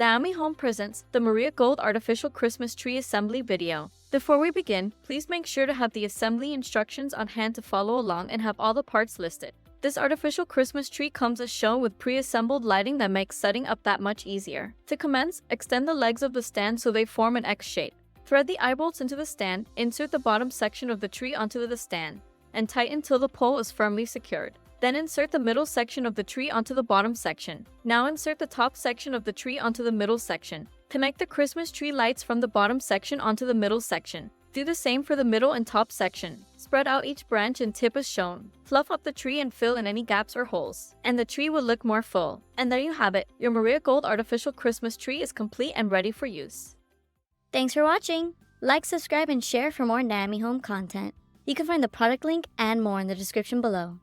Naomi Home presents the Maria Gold Artificial Christmas Tree Assembly video. Before we begin, please make sure to have the assembly instructions on hand to follow along and have all the parts listed. This artificial Christmas tree comes as shown with pre-assembled lighting that makes setting up that much easier. To commence, extend the legs of the stand so they form an X shape. Thread the eye bolts into the stand, insert the bottom section of the tree onto the stand, and tighten till the pole is firmly secured. Then insert the middle section of the tree onto the bottom section. Now insert the top section of the tree onto the middle section. Connect the Christmas tree lights from the bottom section onto the middle section. Do the same for the middle and top section. Spread out each branch and tip as shown. Fluff up the tree and fill in any gaps or holes, and the tree will look more full. And there you have it. Your Maria Gold Artificial Christmas Tree is complete and ready for use. Thanks for watching. Like, subscribe, and share for more Naomi Home content. You can find the product link and more in the description below.